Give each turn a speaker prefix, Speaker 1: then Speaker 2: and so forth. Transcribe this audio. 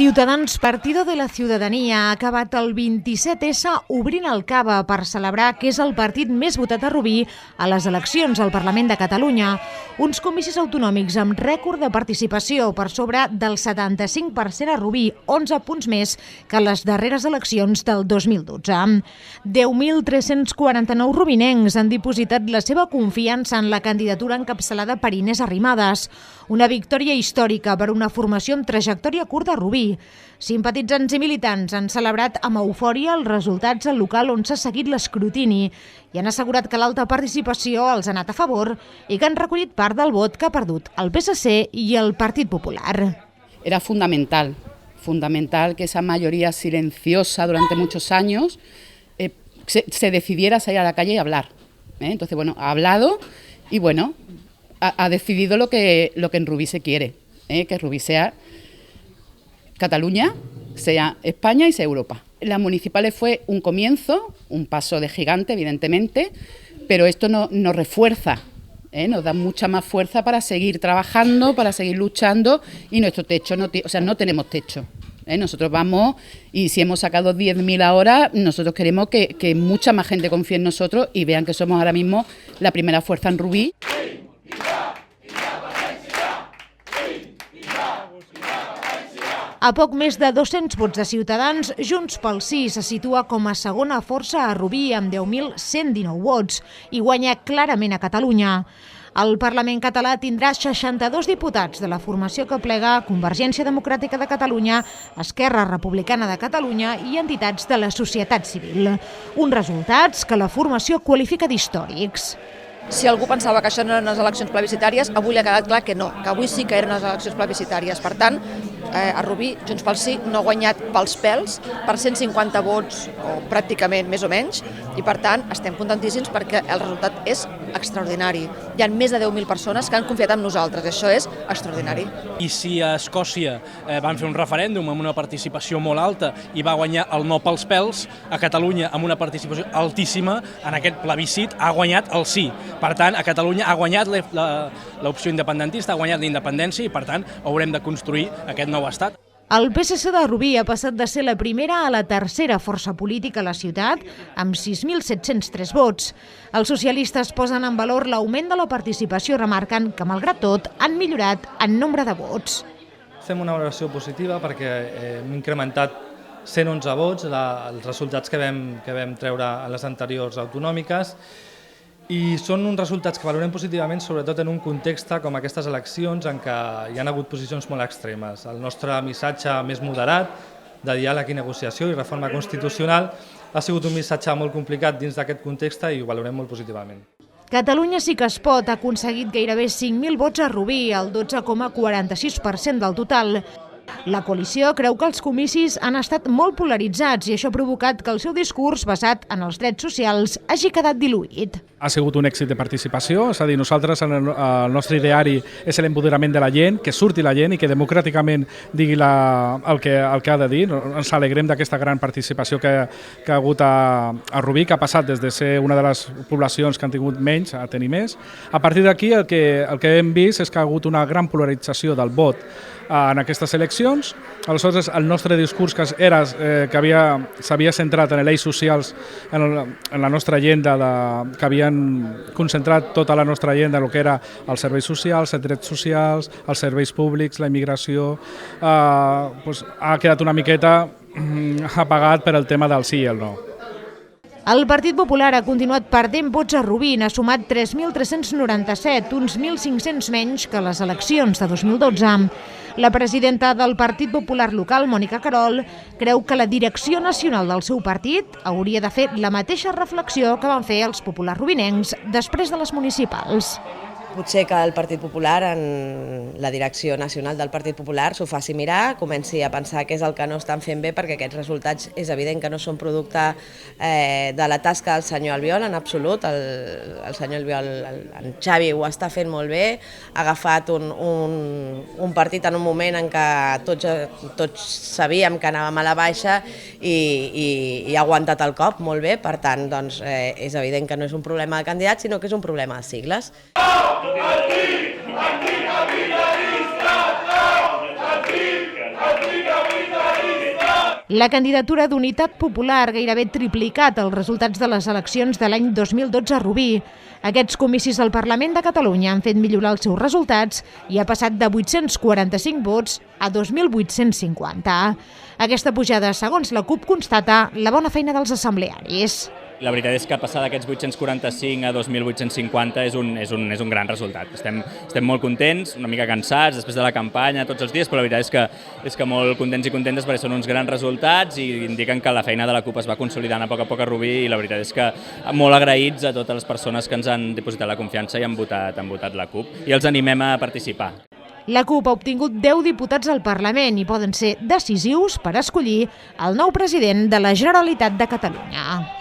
Speaker 1: Ciutadans Partido de la Ciudadanía ha acabat el 27S obrint el cava per celebrar que és el partit més votat a Rubí a les eleccions al Parlament de Catalunya. Uns comicis autonòmics amb rècord de participació per sobre del 75% a Rubí, 11 punts més que les darreres eleccions del 2012. 10.349 rubinencs han dipositat la seva confiança en la candidatura encapçalada per Inés Arrimadas. Una victòria històrica per una formació amb trajectòria curta a Rubí. Simpatitzants i militants han celebrat amb eufòria els resultats al local on s'ha seguit l'escrutini i han assegurat que l'alta participació els ha anat a favor i que han recollit part del vot que ha perdut el PSC y el Partit Popular.
Speaker 2: Era fundamental que esa mayoría silenciosa durante muchos años se decidiera salir a la calle y hablar. Entonces, ha hablado y ha decidido lo que en Rubí se quiere, que Rubí sea Cataluña, sea España y sea Europa. Las municipales fue un comienzo, un paso de gigante, evidentemente, pero esto nos refuerza, nos da mucha más fuerza para seguir trabajando, para seguir luchando y nuestro techo, no tenemos techo. Nosotros vamos y si hemos sacado 10.000 ahora, nosotros queremos que mucha más gente confíe en nosotros y vean que somos ahora mismo la primera fuerza en Rubí.
Speaker 1: A poc més de 200 vots de Ciutadans, Junts pel Sí se situa com a segona força a Rubí amb 10.119 vots i guanya clarament a Catalunya. El Parlament català tindrà 62 diputats de la formació que plega Convergència Democràtica de Catalunya, Esquerra Republicana de Catalunya i entitats de la societat civil. Uns resultats que la formació qualifica d'històrics.
Speaker 3: Si algú pensava que això no eren unes eleccions plebiscitàries, avui li ha quedat clar que no, que avui sí que eren unes eleccions plebiscitàries. Per tant, a Rubí, Junts pel Sí no ha guanyat pels pèls, per 150 vots, o pràcticament més o menys, i per tant estem contentíssims perquè el resultat és extraordinari. Hi ha més de 10.000 persones que han confiat en nosaltres, això és extraordinari.
Speaker 4: I si a Escòcia van fer un referèndum amb una participació molt alta i va guanyar el no pels pèls, a Catalunya amb una participació altíssima, en aquest plebiscit ha guanyat el sí. Per tant, a Catalunya ha guanyat l'opció independentista, ha guanyat la independència i per tant haurem de construir aquest nou estat.
Speaker 1: El PSC de Rubí ha passat de ser la primera a la tercera força política a la ciutat, amb 6.703 vots. Els socialistes posen en valor l'augment de la participació, remarcant que, malgrat tot, han millorat en nombre de vots.
Speaker 5: Fem una valoració positiva perquè hem incrementat 111 vots, els resultats que vam treure en les anteriors autonòmiques, i són uns resultats que valorem positivament, sobretot en un context com aquestes eleccions en què hi ha hagut posicions molt extremes. El nostre missatge més moderat, de diàleg i negociació i reforma constitucional, ha sigut un missatge molt complicat dins d'aquest context i ho valorem molt positivament.
Speaker 1: Catalunya sí que es pot ha aconseguit gairebé 5.000 vots a Rubí, el 12,46% del total. La coalició creu que els comicis han estat molt polaritzats i això ha provocat que el seu discurs basat en els drets socials hagi quedat diluït.
Speaker 6: Ha sigut un èxit de participació, és a dir, nosaltres el nostre ideari és l'empoderament de la gent, que surti la gent i que democràticament digui el que ha de dir. Ens alegrem d'aquesta gran participació que ha hagut a Rubí, que ha passat des de ser una de les poblacions que han tingut menys a tenir més. A partir d'aquí el que hem vist és que ha hagut una gran polarització del vot en aquestes eleccions. Aleshores, el nostre discurs que s'havia centrat en l'eix socials, en la nostra agenda, que havien concentrat tota la nostra agenda en el que era els serveis socials, els drets socials, els serveis públics, la immigració, ha quedat una miqueta apagat per el tema del sí i el no.
Speaker 1: El Partit Popular ha continuat perdent vots a Rubí, n'ha sumat 3.397, uns 1.500 menys que les eleccions de 2012. La presidenta del Partit Popular local, Mònica Querol, creu que la direcció nacional del seu partit hauria de fer la mateixa reflexió que van fer els populars rubinencs després de les municipals.
Speaker 7: Potser que el Partit Popular, en la direcció nacional del Partit Popular, s'ho faci mirar, comenci a pensar què és el que no estan fent bé, perquè aquests resultats és evident que no són producte de la tasca del senyor Albiol, en absolut. El senyor Albiol, en Xavi, ho està fent molt bé, ha agafat un partit en un moment en què tots sabíem que anàvem a la baixa i ha aguantat el cop molt bé, per tant, doncs, és evident que no és un problema de candidats, sinó que és un problema de sigles.
Speaker 8: Anticapitalista, no! Anticapitalista!
Speaker 1: La candidatura d'Unitat Popular gairebé triplicat els resultats de les eleccions de l'any 2012 a Rubí. Aquests comicis al Parlament de Catalunya han fet millorar els seus resultats i ha passat de 845 vots a 2.850. Aquesta pujada, segons la CUP, constata la bona feina dels assemblearis.
Speaker 8: La veritat és que passar d'aquests 845 a 2.850 és un gran resultat. Estem molt contents, una mica cansats després de la campanya tots els dies, però la veritat és que molt contents i contentes perquè són uns grans resultats i indiquen que la feina de la CUP es va consolidant a poc a Rubí i la veritat és que molt agraïts a totes les persones que ens han dipositat la confiança i han votat la CUP i els animem a participar.
Speaker 1: La CUP ha obtingut 10 diputats al Parlament i poden ser decisius per escollir el nou president de la Generalitat de Catalunya.